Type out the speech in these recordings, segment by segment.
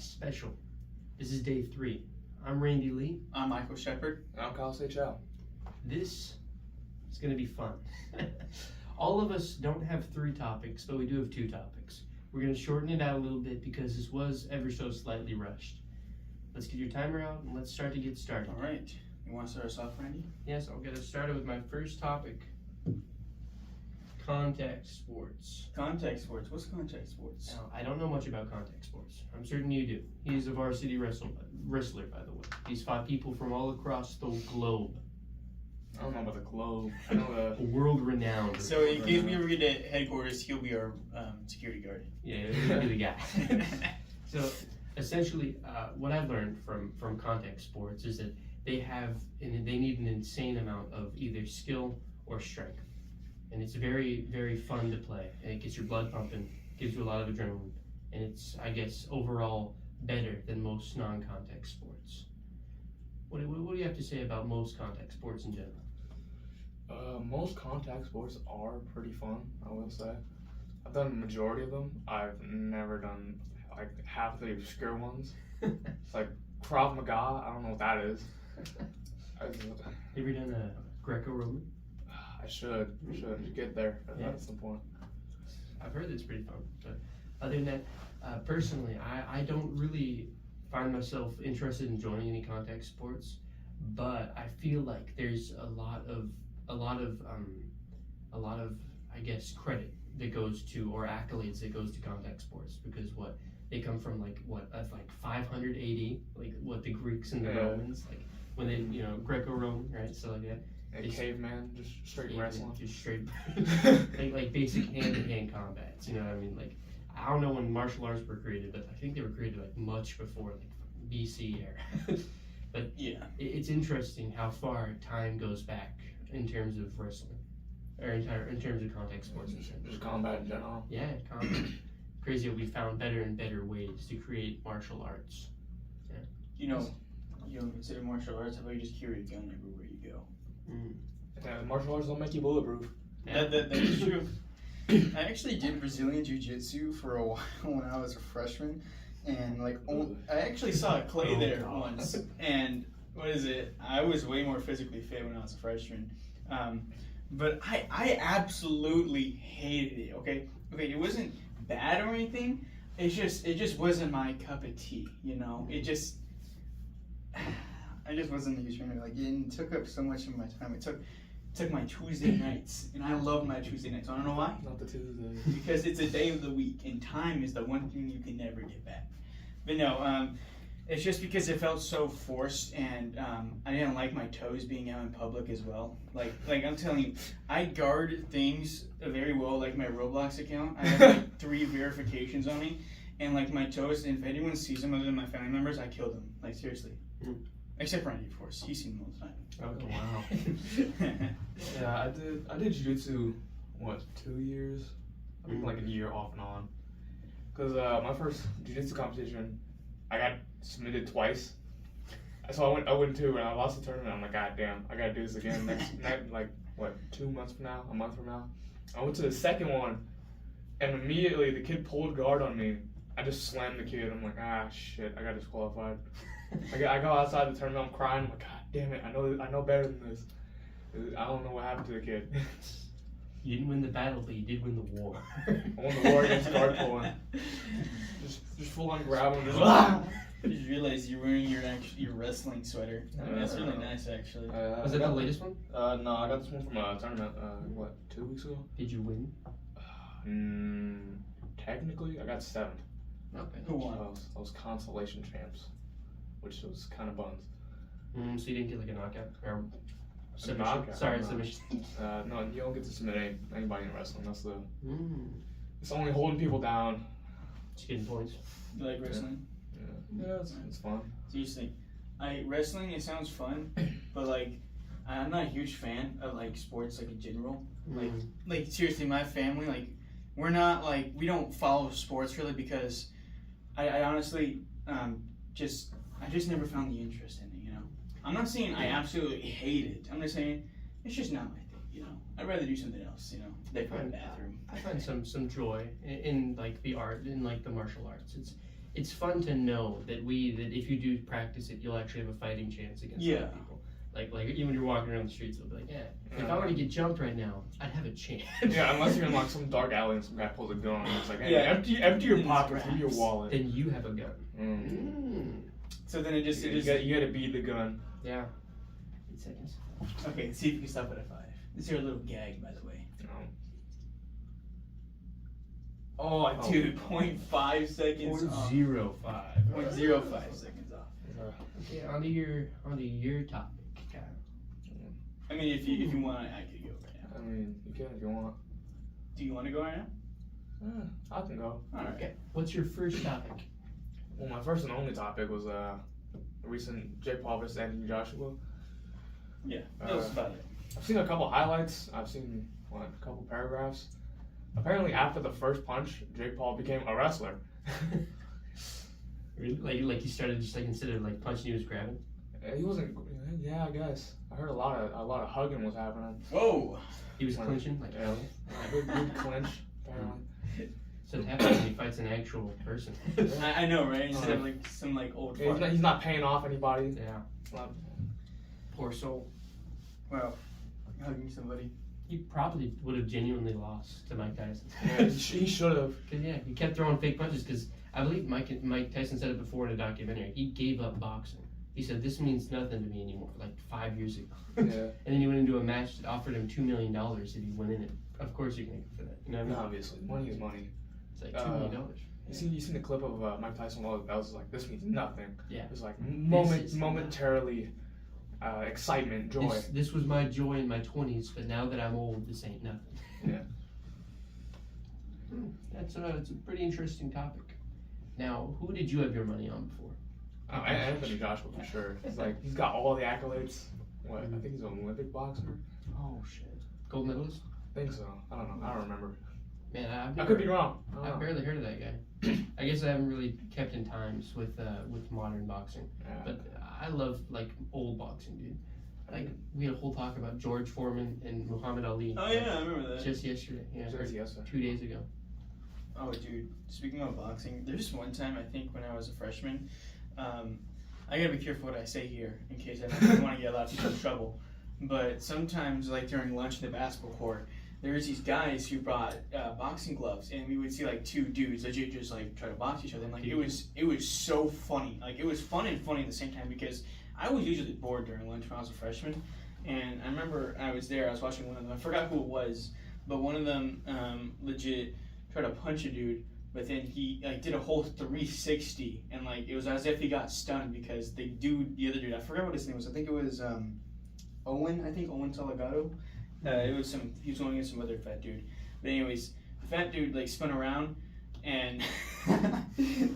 Lepherdcast special. This is day 3. I'm Randy Lee. I'm Michael Shepard. And I'm Kyle Chow. This is going to be fun. All of us don't have 3 topics, but we do have 2 topics. We're going to shorten it out a little bit because this was ever so slightly rushed. Let's get your timer out and let's start to get started. All right. You want to start us off, Randy? Yes, I'll get us started with my first topic. Contact sports. Contact sports. What's contact sports? Now, I don't know much about contact sports. I'm certain you do. He's a varsity wrestler, by the way. He's fought people from all across the globe. I don't know about the globe. I know World renowned. So in case we ever get to headquarters, he'll be our security guard. Yeah, he'll be the guy. So essentially, what I've learned from contact sports is that they need an insane amount of either skill or strength. And it's very, very fun to play. And it gets your blood pumping, gives you a lot of adrenaline. And it's, I guess, overall better than most non-contact sports. What do you have to say about most contact sports in general? most contact sports are pretty fun, I will say. I've done the majority of them. I've never done like half the obscure ones. It's like Krav Maga. I don't know what that is. Have you ever done a Greco-Roman? I should get there at some point. I've heard it's pretty fun, but other than that, personally, I don't really find myself interested in joining any contact sports, but I feel like there's a lot of I guess credit that goes to, or accolades that goes to contact sports, because they come from like 500 AD, like what the Greeks and the Romans, like when they Greco-Roman, right? So like that. A caveman, just straight wrestling. Just straight, like basic hand-to-hand combats. You know what I mean? Like, I don't know when martial arts were created, but I think they were created like much before like BC era. But yeah, it's interesting how far time goes back in terms of wrestling, or in terms of contact sports. Just combat in general. Yeah, combat. Crazy how we found better and better ways to create martial arts. Yeah. You don't consider martial arts. How about you just carry a gun everywhere you go? Yeah, martial arts don't make you bulletproof. Yeah. That is true. I actually did Brazilian Jiu-Jitsu for a while when I was a freshman, and I actually saw Clay there once. And I was way more physically fit when I was a freshman, but I absolutely hated it. Okay, it wasn't bad or anything. It just wasn't my cup of tea. I just wasn't a huge fan of it. Like, it took up so much of my time. It took my Tuesday nights, and I love my Tuesday nights. I don't know why. Not the Tuesday. Because it's a day of the week, and time is the one thing you can never get back. But no, it's just because it felt so forced, and I didn't like my toes being out in public as well. Like I'm telling you, I guard things very well. Like my Roblox account, I have like 3 verifications on me, and like my toes. And if anyone sees them other than my family members, I kill them. Like, seriously. Except Randy, of course. He's seen them all the time. Oh, wow. Yeah, I did jiu-jitsu, 2 years? I think like a year off and on. Because my first jiu-jitsu competition, I got submitted twice. So I went 2 and I lost the tournament. I'm like, God damn, I gotta do this again next 2 months from now, a month from now. I went to the second one, and immediately the kid pulled guard on me. I just slammed the kid. I'm like, shit, I got disqualified. I go outside the tournament, I'm crying. I'm like, God damn it, I know better than this. I don't know what happened to the kid. You didn't win the battle, but you did win the war. I won the war against guard pulling. Just full on grab him. You just realized you're wearing your wrestling sweater. That's really nice, actually. Was that the latest one? No, I got this one from a tournament, 2 weeks ago? Did you win? Technically, I got 7th. Okay. Who won? I was consolation champs, which was kind of buns. So you didn't get like a knockout? Or submission? Knockout? Sorry, submission. No, you don't get to submit anybody in wrestling. That's the... It's only holding people down. Just getting points. You like wrestling? Yeah, it's fun. Seriously, wrestling, it sounds fun, but like, I'm not a huge fan of like sports like in general. Like seriously, my family, like, we're not like, we don't follow sports really because I honestly I just never found the interest in it. I'm not saying I absolutely hate it. I'm just saying it's just not my thing. I'd rather do something else. Decorate the bathroom. I find some joy in like the art, in like the martial arts. it's fun to know that if you do practice it, you'll actually have a fighting chance against other people. Like even when you're walking around the streets, they'll be like, yeah, if I were to get jumped right now, I'd have a chance. Yeah, unless you're in like some dark alley and some guy pulls a gun and it's like, hey, empty your pockets, give me your wallet. Then you have a gun. So then you gotta beat the gun. Yeah. 8 seconds. Okay, let's see if you can stop it at 5. This is your little gag, by the way. Oh, dude, 0.5 seconds off. 0.05. 0.05 seconds off. Okay, onto your topic, Kyle. I mean, if you want, I could go right now. I mean, you can if you want. Do you want to go right now? I can go. All right. Okay. What's your first topic? Well, my first and only topic was the recent Jake Paul versus Anthony Joshua. Yeah, tell us about it. I've seen a couple highlights. I've seen a couple paragraphs. Apparently, after the first punch, Jake Paul became a wrestler. Really? Like he started just like instead of like punching, he was grabbing. He wasn't. Yeah, I guess. I heard a lot of hugging was happening. Whoa! He was clinching, like big clinch. Apparently. So it happens when he fights an actual person. I know, right? Instead of like some like old. Yeah, he's not paying off anybody. Yeah. Poor soul. Well, hugging somebody. He probably would have genuinely lost to Mike Tyson. Yeah, he should have. Cause yeah, he kept throwing fake punches. Cause I believe Mike Tyson said it before in a documentary. He gave up boxing. He said this means nothing to me anymore. Like 5 years ago. Yeah. And then he went into a match that offered him $2 million if he went in it. Of course you're gonna go for that. You know what I mean? Obviously, money is money. It's like $2 million. You seen the clip of Mike Tyson while that was like, this means nothing. Yeah. It was like momentarily excitement, joy. This was my joy in my 20s, but now that I'm old, this ain't nothing. Yeah. It's a pretty interesting topic. Now, who did you have your money on before? Anthony Joshua for sure. He's got all the accolades. What? I think he's an Olympic boxer. Oh shit. Gold medalist? I think so. I don't know. I don't remember. Man, I could be wrong. I've barely heard of that guy. I guess I haven't really kept in times with modern boxing. Yeah. But I love like old boxing, dude. Like we had a whole talk about George Foreman and Muhammad Ali. Oh yeah, I remember that. Just yesterday. Yeah. Just yesterday. 2 days ago. Oh dude, speaking of boxing, there's one time I think when I was a freshman, I gotta be careful what I say here in case I don't want to get a lot of people in trouble. But sometimes, like during lunch in the basketball court, there's these guys who brought boxing gloves, and we would see like 2 dudes legit just like try to box each other. And like it was so funny. Like it was fun and funny at the same time because I was usually bored during lunch when I was a freshman. And I remember I was there, I was watching one of them. I forgot who it was, but one of them legit tried to punch a dude, but then he like did a whole 360, and like it was as if he got stunned because the other dude, I forgot what his name was. I think it was Owen Salgado. He was going against some other fat dude. But anyways, the fat dude like spun around and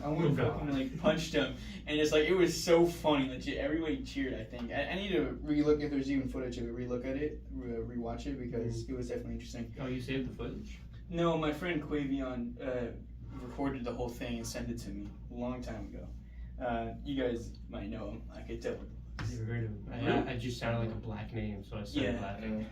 Owen fucking like punched him, and it's like it was so funny. Legit, everybody cheered. I think I need to relook if there's even footage of it. Relook at it, rewatch it because it was definitely interesting. Oh, you saved the footage? No, my friend Quavion recorded the whole thing and sent it to me a long time ago. You guys might know him. I could tell. Never heard of him. Really? I just sounded like a black name, so I started laughing.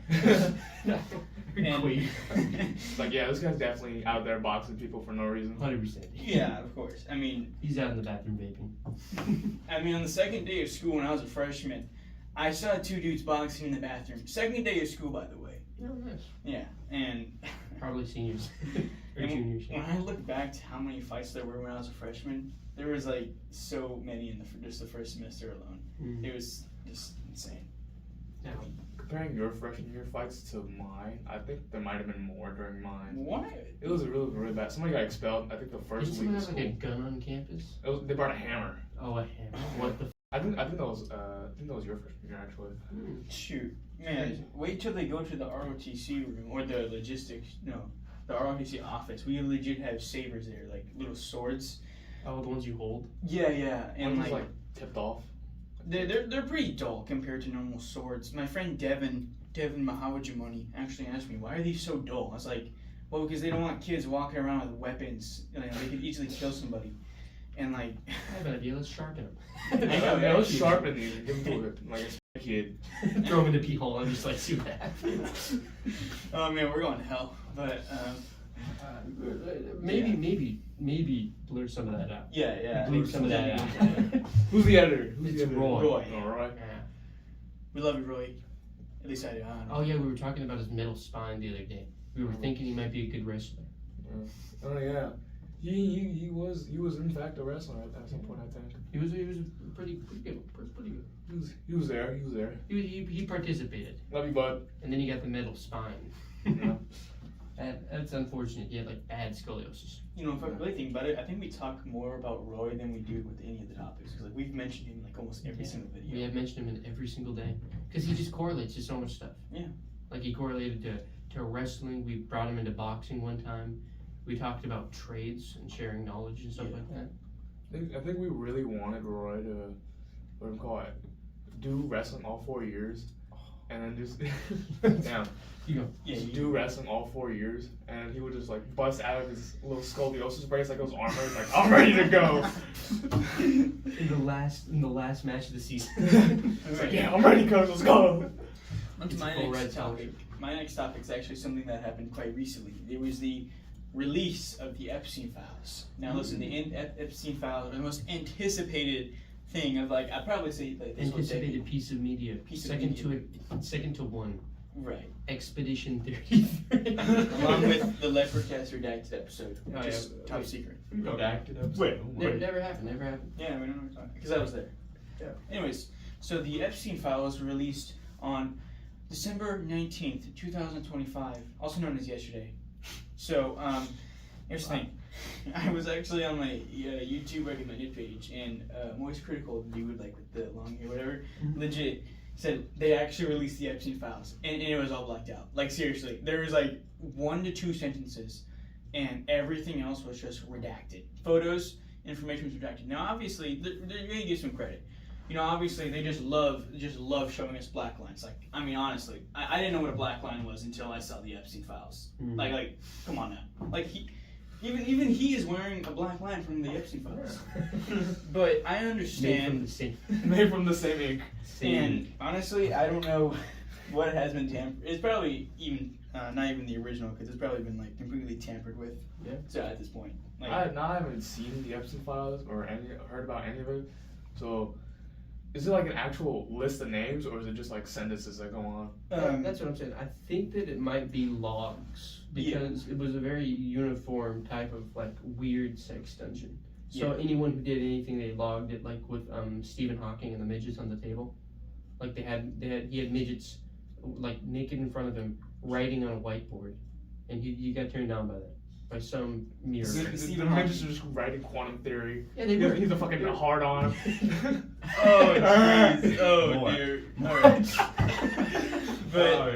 Yeah, this guy's definitely out there boxing people for no reason. 100%. Yeah, of course. I mean, he's out in the bathroom vaping. I mean, on the second day of school when I was a freshman, I saw 2 dudes boxing in the bathroom. Second day of school, by the way. Oh, nice. Yeah, and probably seniors or juniors. When I look back to how many fights there were when I was a freshman, there was like so many in just the first semester alone. It was just insane. Now, comparing your freshman year fights to mine, I think there might have been more during mine. What? It was really bad. Somebody got expelled. I think the first week. Did someone have like a gun on campus? They brought a hammer. Oh, a hammer. What the? I think that was your freshman year actually. Shoot, man! Wait till they go to the ROTC room or the the ROTC office. We legit have sabers there, like little swords. Oh, the ones you hold? Yeah, and one's like tipped off. They're pretty dull compared to normal swords. My friend Devin Mahawajimoni actually asked me, why are these so dull? I was like, well, because they don't want kids walking around with weapons. You know, they could easily kill somebody. And like, I have an idea. Let's sharpen them. I know. Yeah, let's sharpen these and give them to like a kid. Throw them in the pee hole and just like see what happens. Oh man, we're going to hell. But Maybe blur some of that out. Yeah. Bleep some of that out. Who's the editor? Who's It's the editor? Roy. Oh, Roy. Yeah. We love you, Roy. At least I do. I don't know. Oh yeah, we were talking about his middle spine the other day. We were thinking he might be a good wrestler. Oh yeah. He was in fact a wrestler at some point, I think. He was pretty good. Pretty good. He was there. He participated, Love you, bud. and then he got the middle spine. Yeah. That's unfortunate. He had like bad scoliosis. You know, if I really think about it, I think we talk more about Roy than we do with any of the topics. Because like we've mentioned him like almost every single video. We have mentioned him in every single day because he just correlates to so much stuff. Yeah. Like he correlated to wrestling. We brought him into boxing one time. We talked about trades and sharing knowledge and stuff like that. I think we really wanted Roy to, what do you call it, do wrestling all 4 years, and then just damn. You go. Yeah, Just do wrestling all 4 years, and he would just like bust out of his little scoliosis brace like it was armor. Like I'm ready to go. In the last match of the season. It's like, yeah, I'm ready, coach. Let's go. On to It's my a full next red topic. My next topic is actually something that happened quite recently. It was the release of the Epstein files. Now, listen, the Epstein files are the most anticipated thing of like I'd probably say like this Anticipated piece of media. Second to one. Right. Expedition 33. Along with the Lepherdcast redacted episode, which is top wait. secret. Redacted episode. Wait. Never happened. Yeah, we don't know what we're talking because I was there. Yeah. Anyways, so the Epstein files were released on December 19th, 2025, also known as yesterday. So, here's the thing. I was actually on my YouTube recommended page, and Moist Critical, the dude like with the long hair, whatever, legit said they actually released the Epstein files, and it was all blacked out. Like seriously, there was like 1 to 2 sentences, and everything else was just redacted. Photos, information was redacted. Now, obviously, they're gonna give some credit. You know, obviously, they just love showing us black lines. Like, I mean, honestly, I didn't know what a black line was until I saw the Epstein files. Like, come on now. Like, even he is wearing a black line from the Epstein files. But I understand. Made from the same ink. And honestly, I don't know what has been tampered. It's probably even not even the original because it's probably been like completely tampered with. Yeah. So at this point, like, I haven't seen the Epstein files or heard about any of it. So, is it like an actual list of names, or is it just like sentences that go on? That's what I'm saying. I think that it might be logs because it was a very uniform type of like weird sex dungeon. So anyone who did anything, they logged it, like with Stephen Hawking and the midgets on the table. Like he had midgets like naked in front of him writing on a whiteboard, and he got turned down by that. By some mirror. The midgets are just writing quantum theory. Yeah, they were. He's a fucking hard on. oh jeez. Oh dear. Alright. But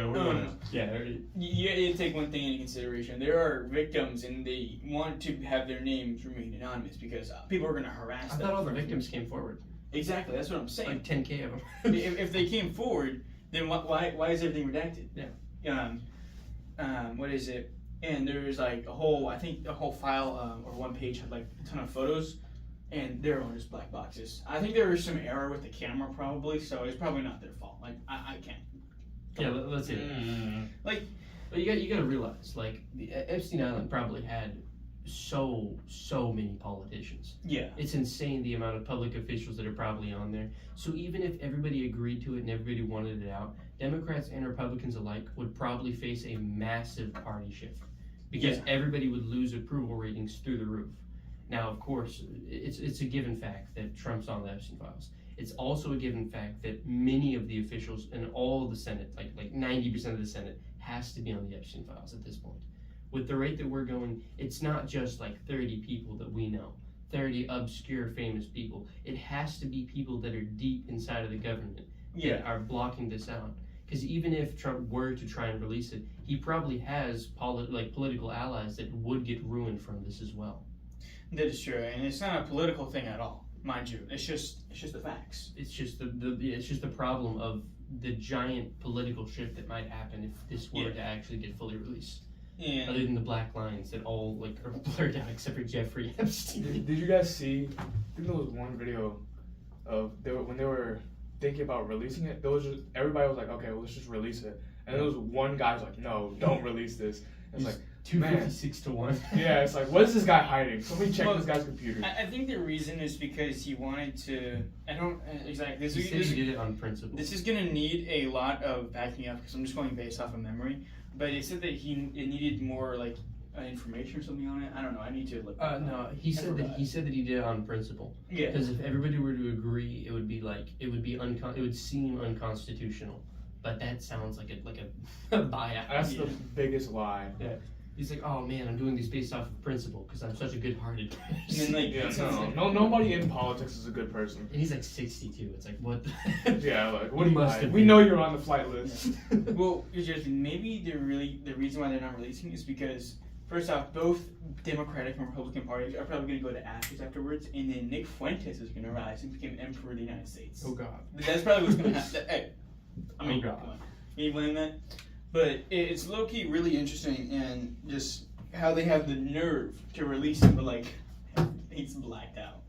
you gotta take one thing into consideration. There are victims, and they want to have their names remain anonymous because people are gonna harass them. I thought all the victims came forward. Exactly, that's what I'm saying. Like 10K of them. if they came forward, then why is everything redacted? Yeah. What is it? And there's like a whole file or one page had like a ton of photos, and they're all just black boxes. I think there was some error with the camera probably, so it's probably not their fault. Like I can't. Yeah, let's say that. Like, but you got to realize, like, the Epstein Island probably had so many politicians. Yeah. It's insane the amount of public officials that are probably on there. So even if everybody agreed to it and everybody wanted it out, Democrats and Republicans alike would probably face a massive party shift because everybody would lose approval ratings through the roof. Now, of course, it's a given fact that Trump's on the Epstein files. It's also a given fact that many of the officials and all of the Senate, like 90% of the Senate, has to be on the Epstein files at this point. With the rate that we're going, it's not just like 30 people that we know, 30 obscure famous people. It has to be people that are deep inside of the government that are blocking this out. Because even if Trump were to try and release it, he probably has political allies that would get ruined from this as well. That is true, and it's not a political thing at all, mind you. It's just the facts. It's just the problem of the giant political shift that might happen if this were to actually get fully released. And other than the black lines that all like are blurred out except for Jeffrey Epstein. Did you guys see? I think there was one video of when they were thinking about releasing it. There was everybody was like, okay, well, let's just release it. And there was one guy who's like, no, don't release this. It's like, 256 to 1. yeah, it's like, what is this guy hiding? Somebody check Well, this guy's computer. I think the reason is because he wanted to. I don't exactly. He said he did it on principle. This is gonna need a lot of backing up because I'm just going based off of memory. But it said that it needed more like information or something on it. I don't know. I need to look. No, he said that he did it on principle. Yeah. Because if everybody were to agree, it would be like it would seem unconstitutional. But that sounds like a bias. That's the biggest lie. Yeah. He's like, oh man, I'm doing this based off of principle because I'm such a good-hearted person. And then like Yeah, no, nobody in politics is a good person. And he's like 62. It's like, what? Yeah, like, what do you Must hide? have We been. know you're on the flight list. Well, here's the other thing. Maybe the reason why they're not releasing is because first off, both Democratic and Republican parties are probably going to go to ashes afterwards, and then Nick Fuentes is going to rise and become Emperor of the United States. Oh God. That's probably what's going to happen. Hey, I mean, Oh, God. come on. Can you blame that? But it's low key really interesting, and just how they have the nerve to release it, but like he's blacked out.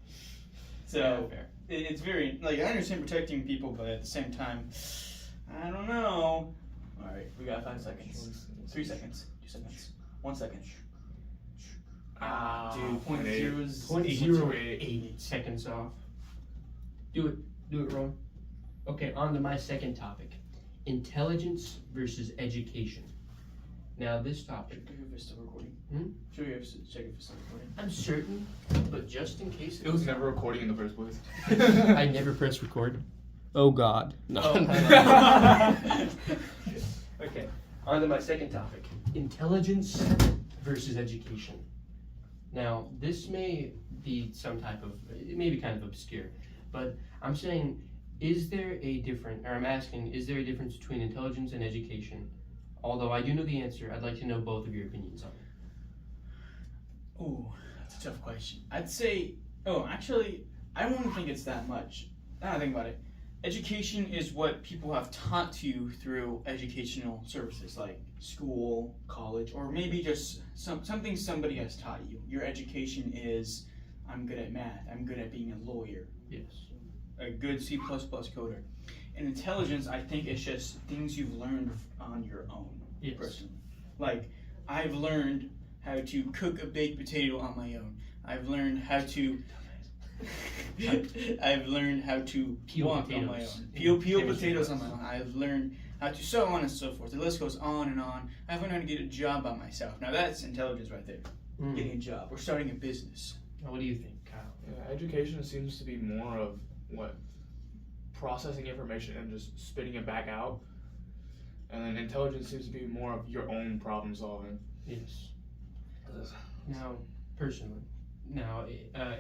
So it's very like I understand protecting people, but at the same time, I don't know. All right, we got 5 seconds. 3 seconds. 2 seconds. 1 second. Dude, Point zeros. 0.08 seconds off. Do it, Ron. Okay, on to my second topic. Intelligence versus education. Now this topic, Check if it's still recording. Hmm? Check if it's still recording. I'm certain, but just in case It was never recording in the first place. I never press record. Oh God. No. Okay, on to my second topic. Intelligence versus education. Now, this may be it may be kind of obscure, but I'm saying, is there a difference between intelligence and education? Although I do know the answer, I'd like to know both of your opinions on it. Ooh, that's a tough question. I'd say, actually, I don't think it's that much. Now I think about it. Education is what people have taught to you through educational services like school, college, or maybe just something somebody has taught you. Your education is, I'm good at math, I'm good at being a lawyer, Yes. a good C++ coder. And intelligence, I think, is just things you've learned on your own, Yes. personally. Like, I've learned how to cook a baked potato on my own. I've learned how to Peel walk potatoes. on my own. In Peel chemistry potatoes on class. my own. I've learned how to sew on and so forth. The list goes on and on. I've learned how to get a job by myself. Now that's intelligence right there. Mm. Getting a job or starting a business. Now, what do you think, Kyle? Yeah, education seems to be more of processing information and just spitting it back out. And then intelligence seems to be more of your own problem solving. Yes. Now, personally,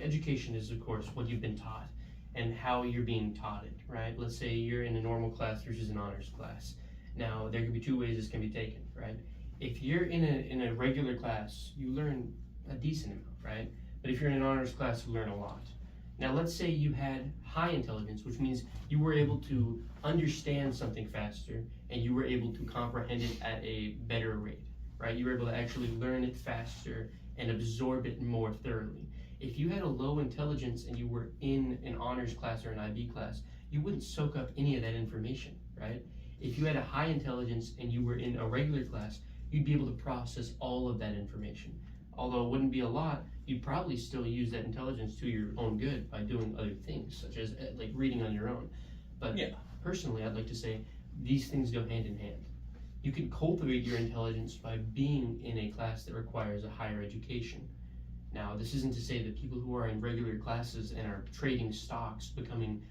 education is, of course, what you've been taught and how you're being taught it, right? Let's say you're in a normal class versus an honors class. Now, there could be two ways this can be taken, right? If you're in a regular class, you learn a decent amount, right? But if you're in an honors class, you learn a lot. Now, let's say you had high intelligence, which means you were able to understand something faster and you were able to comprehend it at a better rate, right? You were able to actually learn it faster and absorb it more thoroughly. If you had a low intelligence and you were in an honors class or an IB class, you wouldn't soak up any of that information, right? If you had a high intelligence and you were in a regular class, you'd be able to process all of that information. Although it wouldn't be a lot, you'd probably still use that intelligence to your own good by doing other things, such as like reading on your own. But Yeah. personally, I'd like to say these things go hand in hand. You can cultivate your intelligence by being in a class that requires a higher education. Now, this isn't to say that people who are in regular classes and are trading stocks, becoming,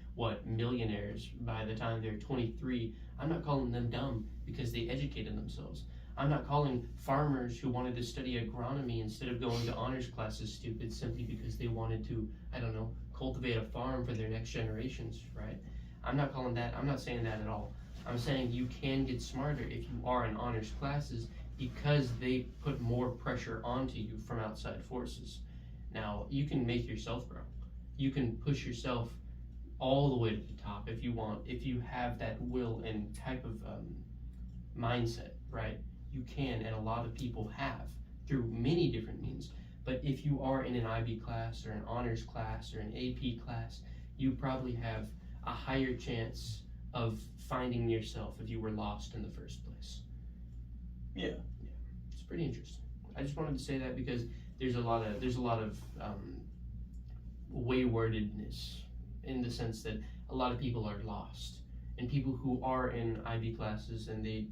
millionaires by the time they're 23, I'm not calling them dumb because they educated themselves. I'm not calling farmers who wanted to study agronomy instead of going to honors classes stupid simply because they wanted to, cultivate a farm for their next generations, right? I'm not saying that at all. I'm saying you can get smarter if you are in honors classes because they put more pressure onto you from outside forces. Now, you can make yourself grow. You can push yourself all the way to the top if you want, if you have that will and type of mindset, right? You can, and a lot of people have through many different means. But if you are in an IB class or an honors class or an AP class, you probably have a higher chance of finding yourself if you were lost in the first place. Yeah. pretty interesting. I just wanted to say that because there's a lot of waywardedness in the sense that a lot of people are lost, and people who are in IB classes, and they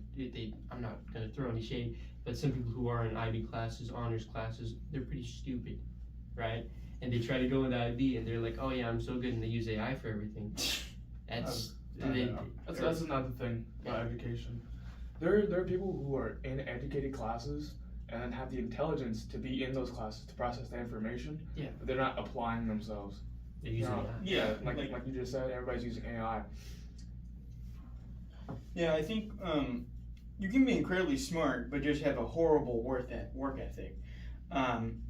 I'm not gonna throw any shade, but some people who are in IB classes, honors classes, they're pretty stupid, right? And they try to go into IB, and they're like, oh yeah, I'm so good, and they use AI for everything. That's That's another thing about education. There are people who are in educated classes and then have the intelligence to be in those classes to process the information. Yeah. But they're not applying themselves. They're using AI. Yeah, like you just said, everybody's using AI. Yeah, I think you can be incredibly smart, but just have a horrible work ethic.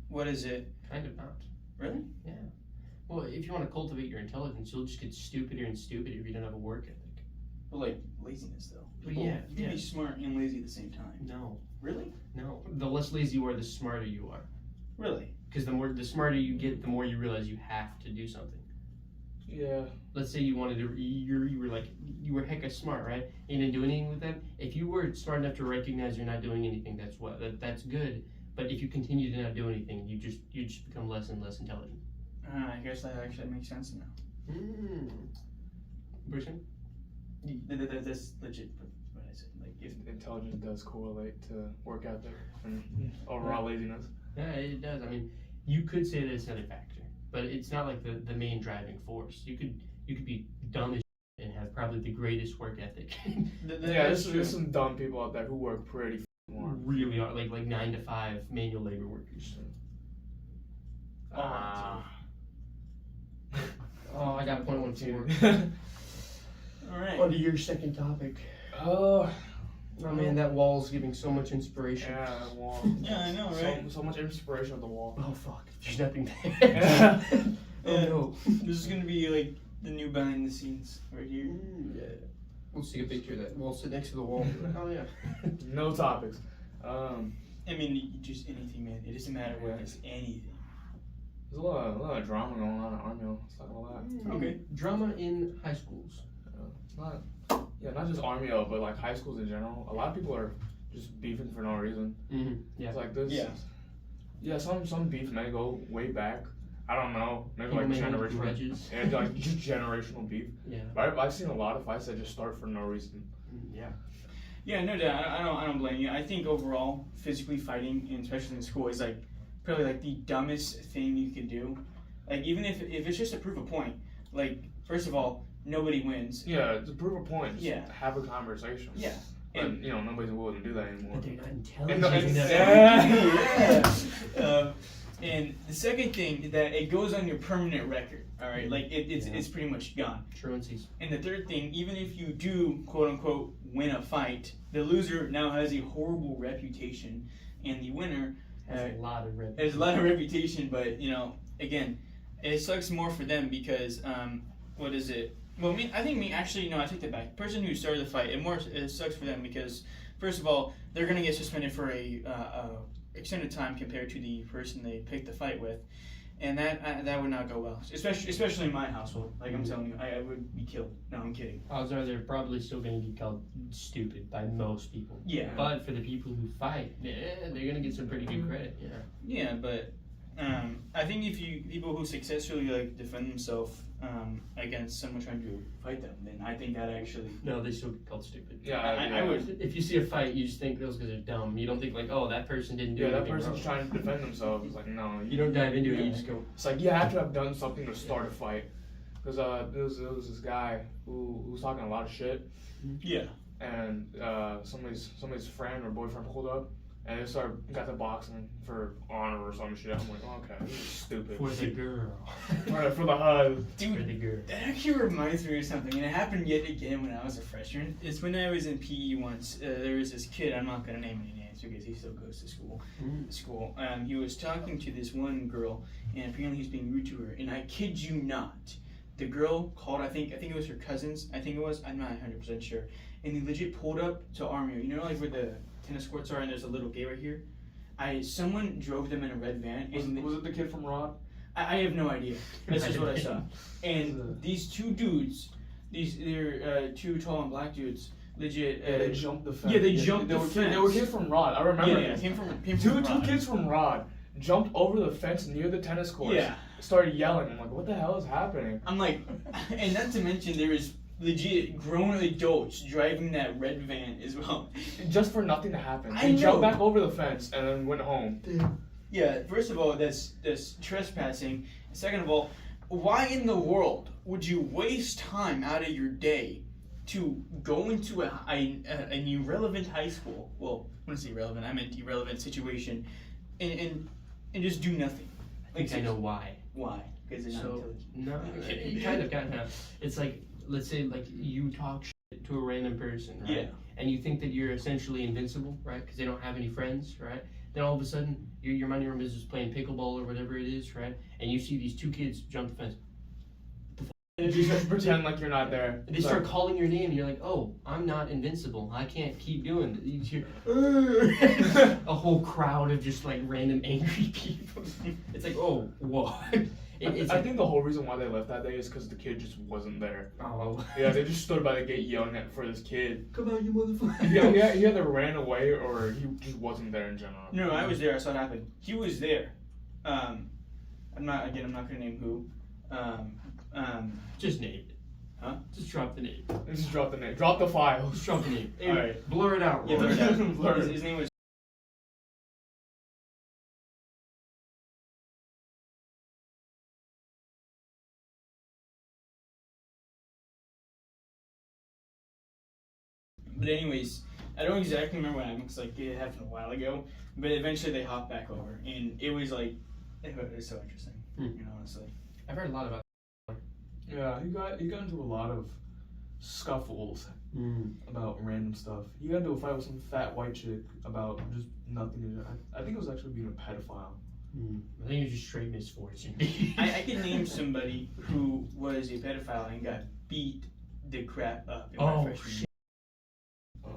What is it? Kind of not. Really? Yeah. Well, if you want to cultivate your intelligence, you'll just get stupider and stupider if you don't have a work ethic. But like laziness, though. But People, yeah, you can be smart and lazy at the same time. No. Really? No. The less lazy you are, the smarter you are. Really? Because the smarter you get, the more you realize you have to do something. Yeah. Let's say you wanted to, you were hecka smart, right? You didn't do anything with that. If you were smart enough to recognize you're not doing anything, that's good. But if you continue to not do anything, you just become less and less intelligent. I guess that actually makes sense now. Person? That's legit. What is it? Like if Intelligence does correlate to work ethic and overall laziness. Yeah, it does. I mean, you could say that it's not a factor, but it's not like the main driving force. You could be dumb as and have probably the greatest work ethic. Yeah, there's some dumb people out there who work pretty hard. Really are like 9 to 5 manual labor workers. Oh, I got point 1 all right. On to your second topic. Oh man, that wall's giving so much inspiration. Yeah, that wall. Yeah, I know, right? So much inspiration on the wall. Oh fuck, there's nothing there. Oh no. This is gonna be like the new behind the scenes right here. Yeah. We'll see a picture of that. We'll sit next to the wall. Oh yeah. No topics. I mean, just anything, man. It doesn't matter what. It's anything. There's a lot of drama going on at Army. Let's talk about that. Okay. Drama in high schools. Not just Army, but like high schools in general. A lot of people are just beefing for no reason. Mm-hmm. Yeah. It's like this. Yeah. Yeah. Some beef may go way back. I don't know. Maybe People like may hold generational. grudges. Yeah, like just generational beef. Yeah. But I've seen a lot of fights that just start for no reason. Yeah. Yeah, no doubt. I don't blame you. I think overall, physically fighting, and especially in school, is like probably like the dumbest thing you can do. Like even if it's just to prove a point. Like first of all, nobody wins. Yeah, to prove a point. Yeah. Have a conversation. Yeah. And nobody's willing to do that anymore. But they're not And intelligent the- Yeah. And the second thing that it goes on your permanent record. All right, like it's pretty much gone. Truancies. And the third thing, even if you do quote unquote win a fight, the loser now has a horrible reputation, and the winner Has a lot of red. there's a lot of reputation. But again, it sucks more for them because what is it? Well, I take that back. The person who started the fight, it sucks for them because first of all, they're gonna get suspended for a extended time compared to the person they picked the fight with, and that would not go well. Especially in my household. Like I'm telling you, I would be killed. No, I'm kidding. Odds are they're probably still going to be called stupid by most people. Yeah. But for the people who fight, they're going to get some pretty good credit. Yeah. Yeah, but I think if people who successfully like defend themselves against someone trying to fight them, then I think that actually. No, they still get called stupid. Yeah, I would. If you see a fight, you just think those guys are dumb. You don't think like, oh, that person didn't do Yeah, that anything person's wrong. trying to defend themselves. It's like, no. You don't dive into it. You just go. It's like you have to have done something to start a fight. Because there was this guy who was talking a lot of shit, Yeah. and somebody's friend or boyfriend pulled up, and they got to boxing for honor or some shit. I'm like, okay, this is stupid. For the girl. For the hug. For the girl. That actually reminds me of something, and it happened yet again when I was a freshman. It's when I was in PE once. There was this kid. I'm not gonna name any names because he still goes to school. He was talking to this one girl, and apparently he's being rude to her. And I kid you not, the girl called. I think it was her cousins. I think it was. I'm not 100% sure. And he legit pulled up to Army. You know, like where the tennis courts are, and there's a little gate right here. Someone drove them in a red van. Was it the kid from Rod? I have no idea. That's just what I saw. And these two dudes, they're two tall and black dudes. legit. They jumped the fence. Yeah, they jumped the were fence. They were kids from Rod. I remember. Yeah, this. came from Two Rod. kids from Rod jumped over the fence near the tennis courts. Yeah. Started yelling. I'm like, what the hell is happening? I'm like, and not to mention there was legit grown adults driving that red van as well. Just for nothing to happen. I They know. jumped back over the fence and then went home. Yeah, first of all, that's trespassing. Second of all, why in the world would you waste time out of your day to go into an irrelevant high school? Well, when I say irrelevant, I meant irrelevant situation, and just do nothing. I think I know why. Why? Because they're not intelligent. No, you kind of. It's like, let's say, like you talk shit to a random person, right? Yeah. And you think that you're essentially invincible, right? Because they don't have any friends, right? Then all of a sudden, you're minding your own business playing pickleball or whatever it is, right? And you see these two kids jump the fence. You just pretend like you're not there. They start calling your name, and you're like, "Oh, I'm not invincible. I can't keep doing this." You hear a whole crowd of just like random angry people. It's like, oh, whoa. I think the whole reason why they left that day is because the kid just wasn't there. Oh, Yeah, they just stood by the gate yelling for this kid. come on, you motherfucker! He either ran away or he just wasn't there in general. No, I was there. I saw it happen. He was there. I'm not gonna name who. Just name it. Huh? Just drop the name. Just drop the name. Drop the file. Just drop the name. Hey, Alright. blur it out. Yeah, Roy. blur it out. Blur it. His name was. But anyways, I don't exactly remember what happened because like it happened a while ago. But eventually they hopped back over, and it was like it was so interesting. You know, honestly. I've heard a lot about. Yeah, he got into a lot of scuffles Mm. about random stuff. He got into a fight with some fat white chick about just nothing. I think it was actually being a pedophile. I think it's just straight misfortune. I can name somebody who was a pedophile and got beat the crap up in my freshman year.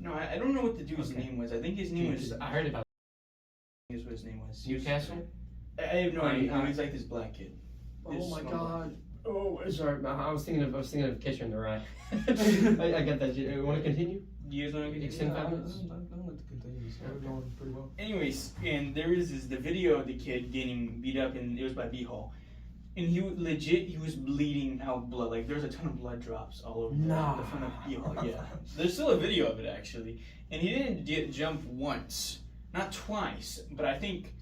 No, I don't know what the dude's name was. I think his name was. I heard about Is what his name was. Newcastle. I have no idea. He's like this black kid. Oh This my small god. Oh, sorry. I was thinking of Catcher in the Rye. I got that. Want to continue? Do you guys want to get Extend 5 I minutes? don't like to continue. So we're going pretty well. Anyways, and there is the video of the kid getting beat up, and it was by B-Hall. And he was bleeding out blood. Like there's a ton of blood drops all over Nah. the front of B-Hall. Yeah, there's still a video of it actually. And he didn't get jumped once, not twice, but I think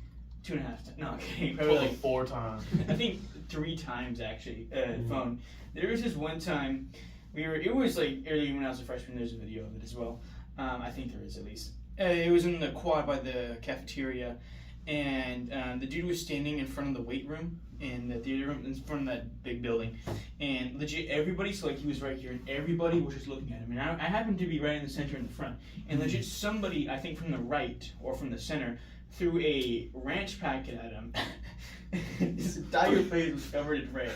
2.5 times. No, I'm kidding. Probably Probably like 4 times. I think 3 times actually. Phone. There was this one time it was like early when I was a freshman. There's a video of it as well. I think there is at least. It was in the quad by the cafeteria, and the dude was standing in front of the weight room in the theater room in front of that big building, and legit everybody. So like he was right here, and everybody was just looking at him. And I happened to be right in the center in the front, and legit somebody I think from the right or from the center threw a ranch packet at him. His entire face was covered in ranch.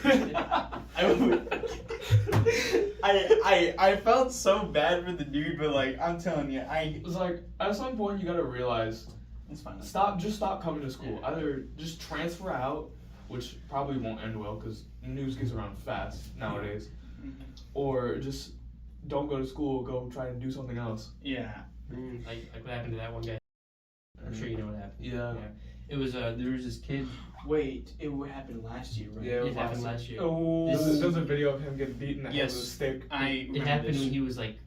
I felt so bad for the dude, but like I'm telling you, It's like at some point you gotta realize, it's fine. stop coming to school. Either just transfer out, which probably won't end well because news gets around fast nowadays, or just don't go to school. Go try and do something else. Yeah. Like what happened to that one guy? I'm sure you know what happened. Yeah. It was there was this kid. Wait, it happened last year, right? Yeah, It happened last year. Oh. There's a video of him getting beaten with a Yes. stick. I It happened when he was like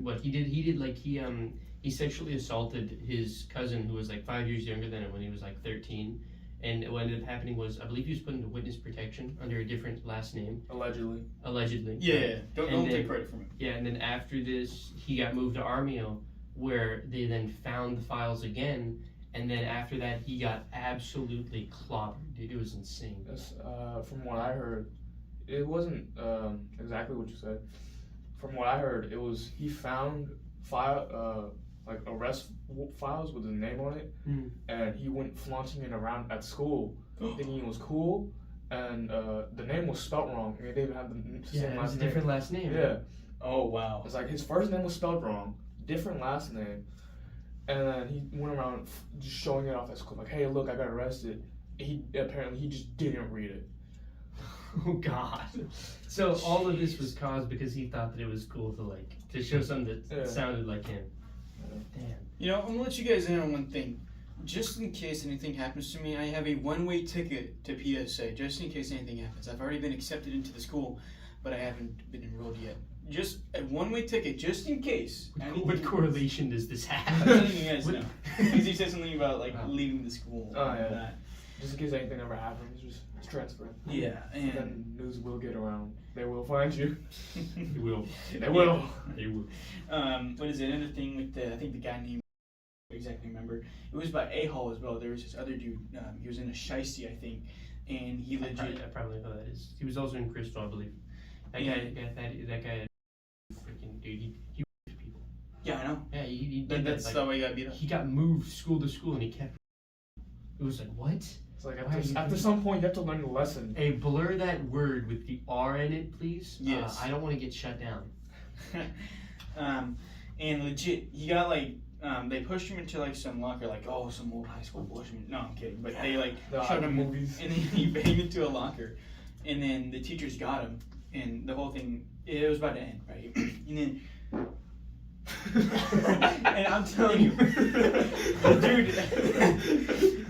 what he did like he sexually assaulted his cousin who was like 5 years younger than him when he was like 13, and what ended up happening was I believe he was put into witness protection under a different last name Allegedly. Yeah. Don't then- take credit from him. Yeah, and then after this he got moved to Armio where they then found the files again, and then after that he got absolutely clobbered, dude. It was insane. Yes, from what I heard, it wasn't exactly what you said. From what I heard, it was he found like arrest files with his name on it, and he went flaunting it around at school, thinking it was cool, and the name was spelt wrong. I mean, they even had the same It was last a name. different last name. Yeah, Oh wow. it's like his first name was spelled wrong, different last name, and then he went around just showing it off at school, like, hey, look, I got arrested. He just didn't read it. Oh God. So all of this was caused because he thought that it was cool to like to show something that sounded like him. Damn. You know, I'm gonna let you guys in on one thing. Just in case anything happens to me, I have a one-way ticket to PSA. Just in case anything happens, I've already been accepted into the school, but I haven't been enrolled yet. Just a one-way ticket, just in case. What correlation does this have? I'm letting you guys know. Because he said something about leaving the school. Oh, and yeah. that. Just in case anything ever happens, just transfer. Yeah, and then news will get around. They will find you. They will. They will. They will. What is it? Another thing with I think the guy named, I don't exactly remember. It was by A-Hall as well. There was this other dude. He was in a shiesty, I think, and he legit. I probably know who that is. He was also in Crystal, I believe. That guy, freaking dude. He raped people. Yeah, I know. Yeah, he did That's that, the way he got beat up. He got moved school to school, and he kept. It was like, what? It's like Why are you after some point you have to learn the lesson. Hey, blur that word with the R in it, please. Yes. I don't want to get shut down. And legit, he got they pushed him into some locker, some old high school bullshit. No, I'm kidding. But they showed him movies, and then he banged into a locker, and then the teachers got him, and the whole thing it was about to end, right? And then. And I'm telling you,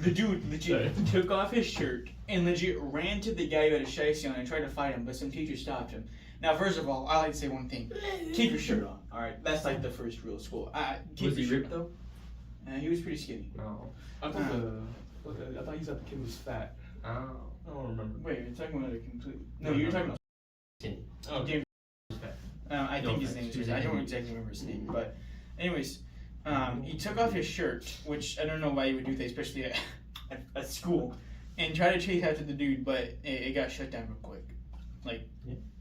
the dude legit took off his shirt and legit ran to the guy who had a shiesty on and tried to fight him, but some teachers stopped him. Now, first of all, I like to say one thing: keep your shirt on. All right, that's the first rule of school. Was he ripped though? He was pretty skinny. No. I thought you said the kid was fat. Oh. I don't remember. Wait, you're talking about a complete. No, you're talking about. Skinny. Oh, okay. I think his name is. I don't exactly remember his name, but anyways, he took off his shirt, which I don't know why he would do that, especially at school, and try to chase after the dude, but it got shut down real quick.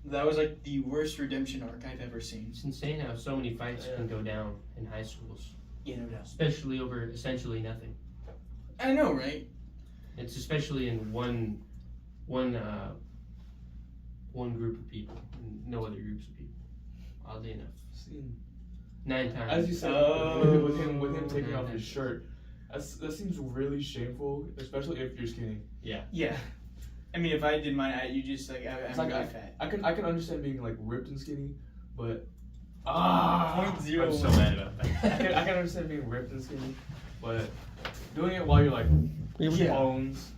That was the worst redemption arc I've ever seen. It's insane how so many fights can go down in high schools. Yeah, no doubt. Especially over essentially nothing. I know, right? It's especially in one group of people, and no other groups of people. Oddly enough. 9 times. As you said, with him taking off his shirt, that seems really shameful, especially if you're skinny. Yeah. Yeah. I mean, if I did mine, you just I'm really fat. I can understand being ripped and skinny, but 0.0. I'm so mad about that. I can understand being ripped and skinny, but doing it while you're bones.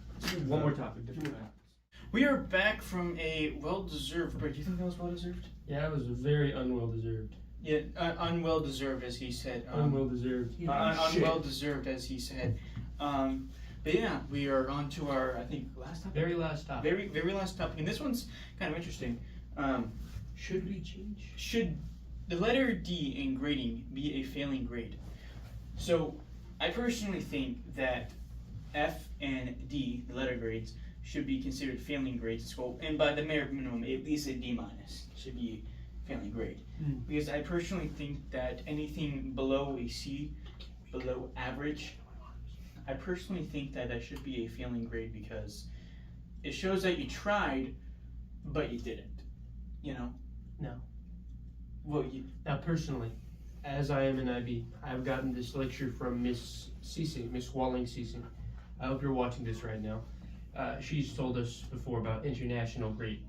One more topic. Different topic. We are back from a well-deserved break. Do you think that was well-deserved? Yeah, it was very unwell-deserved. Yeah, unwell-deserved, as he said. Unwell-deserved. Unwell-deserved, as he said. But yeah, we are on to our, I think, last topic? Very last topic. Very last topic. And this one's kind of interesting. Should we change? Should the letter D in grading be a failing grade? So, I personally think that F and D, the letter grades, should be considered failing grades in school, and by the bare minimum, at least a D- should be a failing grade. Because I personally think that anything below a C, below average, I personally think that should be a failing grade because it shows that you tried, but you didn't. You know? No. Well, Now, personally, as I am an IB, I've gotten this lecture from Miss Ceasing, Miss Walling Ceasing. I hope you're watching this right now. She's told us before about international grading.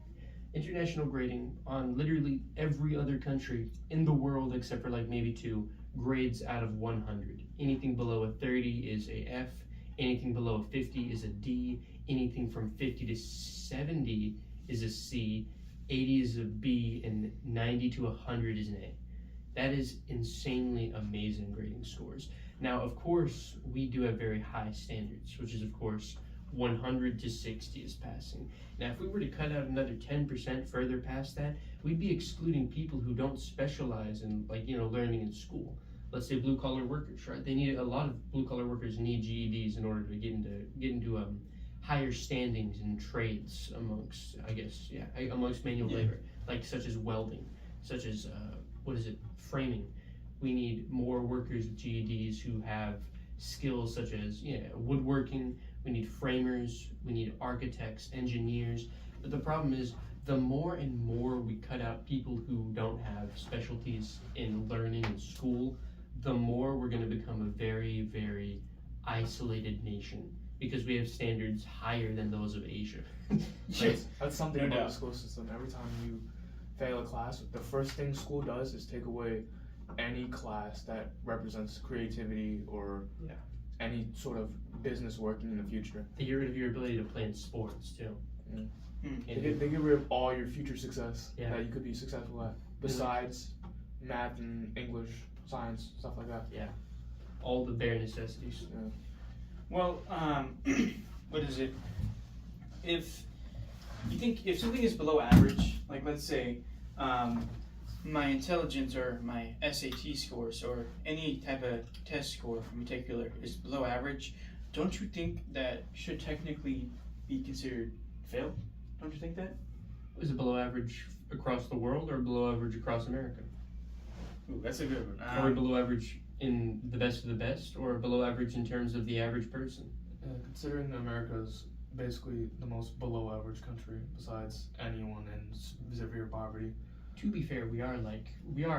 International grading on literally every other country in the world, except for maybe 2, grades out of 100. Anything below a 30 is a F. Anything below a 50 is a D. Anything from 50 to 70 is a C. 80 is a B, and 90 to 100 is an A. That is insanely amazing grading scores. Now, of course, we do have very high standards, which is, of course, 100 to 60 is passing. Now, if we were to cut out another 10% further past that, we'd be excluding people who don't specialize in, learning in school. Let's say blue-collar workers, right? A lot of blue-collar workers need GEDs in order to get into higher standings in trades amongst manual labor, such as welding, such as framing. We need more workers with GEDs who have skills such as woodworking. We need framers. We need architects, engineers. But the problem is, the more and more we cut out people who don't have specialties in learning in school, the more we're going to become a very, very isolated nation because we have standards higher than those of Asia. That's something about the school system. Every time you fail a class, the first thing school does is take away any class that represents creativity or Yeah. any sort of business working in the future. They get rid of your ability to play in sports too. They get rid of all your future success Yeah. that you could be successful at, besides math and English, science, stuff like that. All the bare necessities. Well, what is it? If you think if something is below average, like let's say my intelligence or my SAT scores or any type of test score in particular is below average, don't you think that should technically be considered failed? Don't you think that? Is it below average across the world or below average across America? Ooh, that's a good one. Are we below average in the best of the best, or below average in terms of the average person? Considering America's basically the most below average country besides anyone in severe poverty. To be fair, we are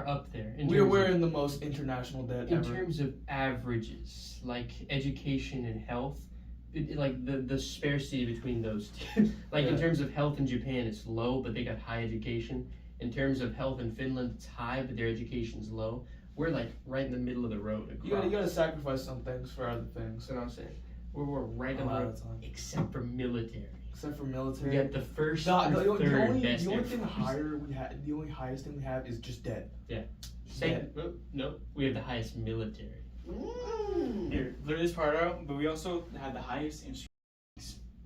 up there. We're in the most international debt in ever. terms of averages, like education and health, like the sparsity between those two. In terms of health in Japan, it's low, but they got high education. In terms of health in Finland, it's high, but their education's low. We're like right in the middle of the road. You gotta sacrifice some things for other things. That's what I'm saying. We're right on the road, except for military. Except for We military. got the first The through third only best. thing Air Force. higher we have, the only highest thing we have is just debt. No, we have the highest military. Here, clear this part out, but we also had the highest in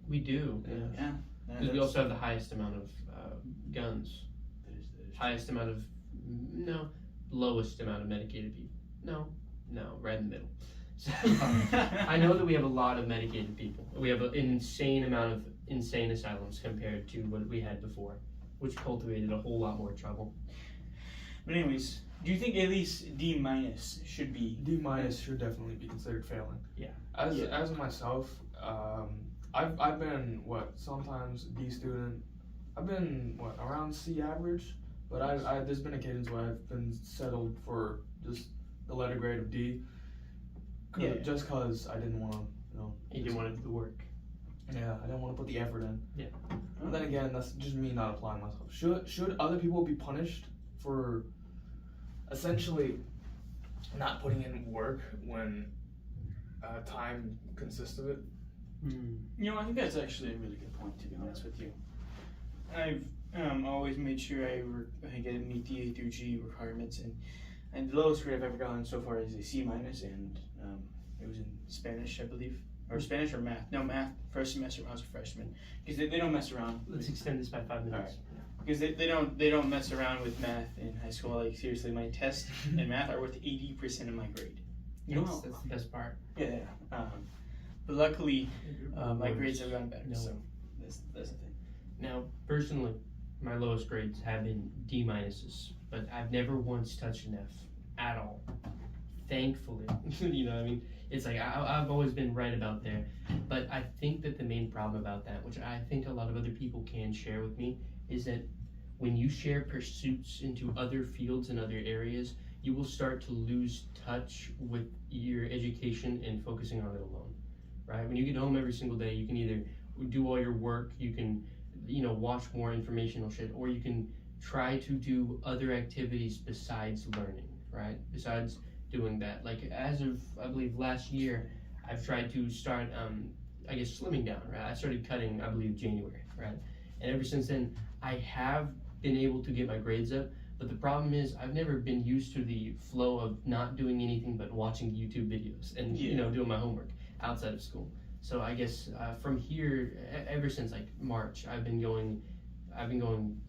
We do. Yeah. Because we also have the highest amount of guns. Highest amount of lowest amount of medicated people. No, right in the middle. So, I know that we have a lot of medicated people. We have an insane amount of insane asylums compared to what we had before, which cultivated a whole lot more trouble. But anyways, do you think at least D- should be? D- should definitely be considered failing. Yeah. As myself, I've been sometimes D student. I've been around C average, but there's been occasions where I've been settled for just the letter grade of D. Just cause I didn't want to, You didn't want to do the work. Yeah, I didn't want to put the effort in. Yeah. But then again, that's just me not applying myself. Should other people be punished for essentially not putting in work when time consists of it? I think that's actually a really good point, to be honest with you. I've always made sure I meet the A through G requirements, and the lowest grade I've ever gotten so far is a C-, and it was in Spanish, I believe. Or Spanish or math. No, math, first semester when I was a freshman. Because they don't mess around. Let's extend this by 5 minutes. Because they don't mess around with math in high school. Like, seriously, my tests in math are worth 80% of my grade. That's the best part. Yeah. But luckily, my grades have gotten better, so that's the thing. Now, personally, my lowest grades have been D-, but I've never once touched an F at all. Thankfully, you know what I mean? It's like I've always been right about there, but I think that the main problem about that, which I think a lot of other people can share with me, is that when you share pursuits into other fields and other areas, you will start to lose touch with your education and focusing on it alone, right? When you get home every single day, you can either do all your work, you can, watch more informational shit, or you can try to do other activities besides learning, right? Besides doing that. Like as of, I believe, last year, I've tried to start, slimming down, right? I started cutting, I believe, January, right? And ever since then, I have been able to get my grades up, but the problem is I've never been used to the flow of not doing anything but watching YouTube videos and, doing my homework outside of school. So I guess from here, ever since like March, I've been going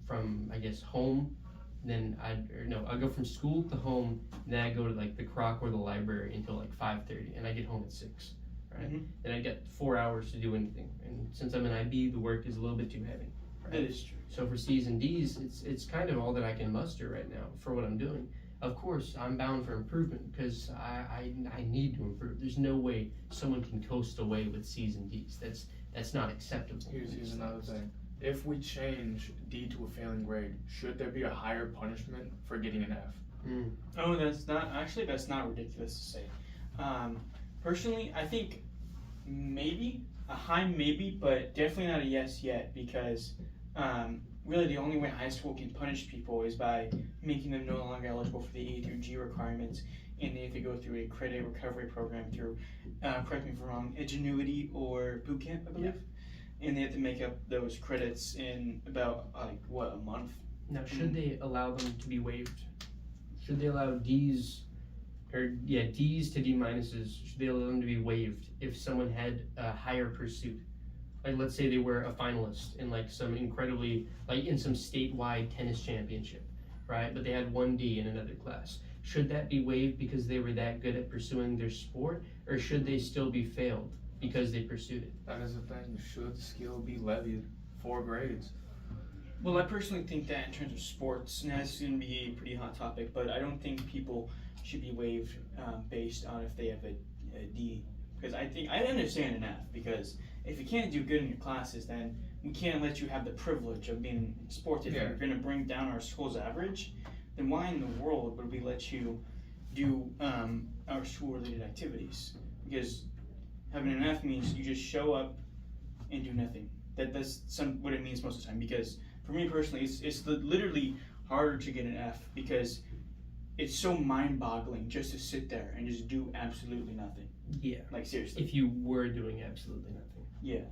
from, home, then I go from school to home, then I go to like the Croc or the library until like 5:30, and I get home at 6, right? Mm-hmm. Then I get 4 hours to do anything, and since I'm an IB, the work is a little bit too heavy. Right? That is true. So for C's and D's, it's kind of all that I can muster right now for what I'm doing. Of course, I'm bound for improvement because I need to improve. There's no way someone can coast away with C's and D's. That's not acceptable. Here's another thing. If we change D to a failing grade, should there be a higher punishment for getting an F? Oh, that's not ridiculous to say. Personally, I think maybe a high maybe, but definitely not a yes yet, because really the only way high school can punish people is by making them no longer eligible for the A through G requirements, and they have to go through a credit recovery program through, correct me if I'm wrong, Ingenuity or boot camp, I believe. And they have to make up those credits in about a month. Now, should they allow them to be waived? Should they allow D's to D minuses? Should they allow them to be waived if someone had a higher pursuit? Like, let's say they were a finalist in like some incredibly, like in some statewide tennis championship, right? But they had 1D in another class. Should that be waived because they were that good at pursuing their sport, or should they still be failed because they pursued it? That is the thing. Should skill be levied for grades? Well, I personally think that in terms of sports, and that's going to be a pretty hot topic, but I don't think people should be waived based on if they have a D. Because I understand an F, because if you can't do good in your classes, then we can't let you have the privilege of being in sports. If you're going to bring down our school's average, then why in the world would we let you do our school-related activities? Because having an F means you just show up and do nothing. That's what it means most of the time. Because for me personally, it's literally harder to get an F because it's so mind-boggling just to sit there and just do absolutely nothing. Yeah. Like, seriously. If you were doing absolutely nothing. Yeah.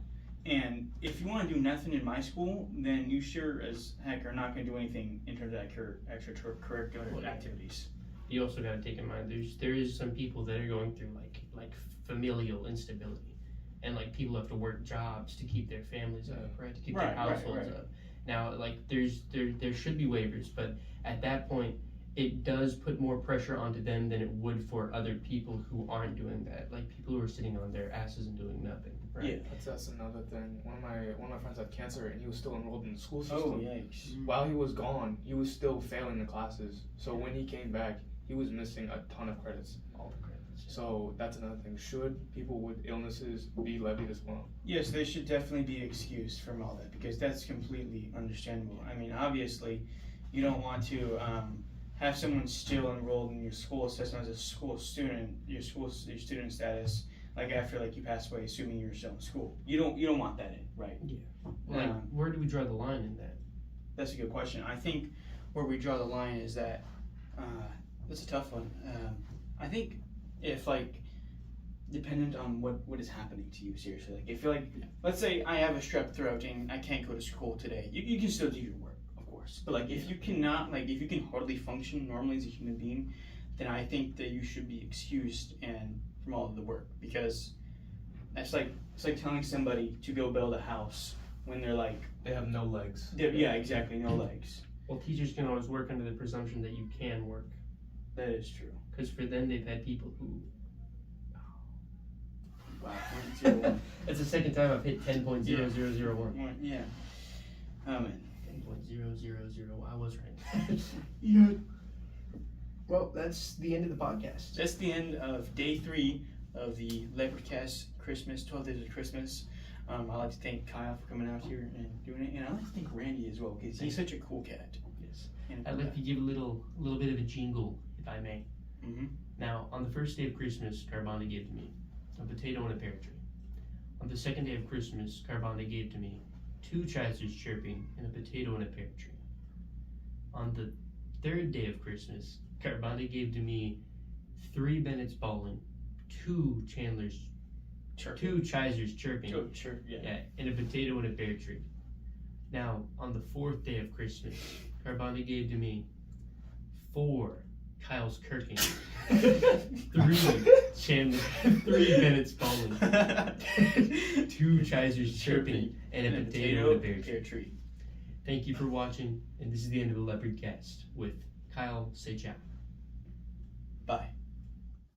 And if you want to do nothing in my school, then you sure as heck are not going to do anything in terms of extracurricular activities. You also got to take in mind there is some people that are going through like familial instability, and like people have to work jobs to keep their families up, right? To keep their households up. Now, like there should be waivers, but at that point, it does put more pressure onto them than it would for other people who aren't doing that, like people who are sitting on their asses and doing nothing, right? Yeah. That's another thing. One of my friends had cancer, and he was still enrolled in the school system. Oh, yikes. While he was gone, he was still failing the classes. So when he came back, he was missing a ton of credits. All the credits. So that's another thing. Should people with illnesses be levied as well? Yes, they should definitely be excused from all that, because that's completely understandable. I mean, obviously, you don't want to have someone still enrolled in your school system as a school student, your student status, like after like you pass away, assuming you're still in school. You don't want that in, right? Yeah. Like, where do we draw the line in that? That's a good question. I think where we draw the line is that that's a tough one. I think if like dependent on what is happening to you, seriously. Like if you're like, let's say I have a strep throat and I can't go to school today, you can still do your work. But like if you cannot, like if you can hardly function normally as a human being, then I think that you should be excused and from all of the work, because it's like telling somebody to go build a house when they're like they have no legs. Yeah, exactly, no legs. Well, teachers can always work under the presumption that you can work. That is true. Because for them, they've had people who. Wow. 0.01. That's the second time I've hit 10.0001. Yeah. Oh man. 10.000. I was right. Yeah. Well, that's the end of the podcast. That's the end of day 3 of the Lepherdcast Christmas, 12 Days of Christmas. I'd like to thank Kyle for coming out here and doing it, and I'd like to thank Randy as well, because he's such a cool cat. Yes. And I'd like to give a little bit of a jingle, if I may. Mm-hmm. Now, on the first day of Christmas, Carbonda gave to me a potato and a pear tree. On the second day of Christmas, Carbonda gave to me 2 chizers chirping and a potato and a pear tree. On the third day of Christmas, Carbonda gave to me 3 Bennett's bawling, 2 Chandler's, 2 chizers chirping, and a potato and a pear tree. Now, on the 4th day of Christmas, Carbonda gave to me 4 Kyle's Kirking, 3 Chandler, 3 Bennett's bawling, 2 chizers chirping, and a potato and a pear tree. Thank you for watching, and this is the end of the Lepherdcast with Kyle. Say ciao. Bye.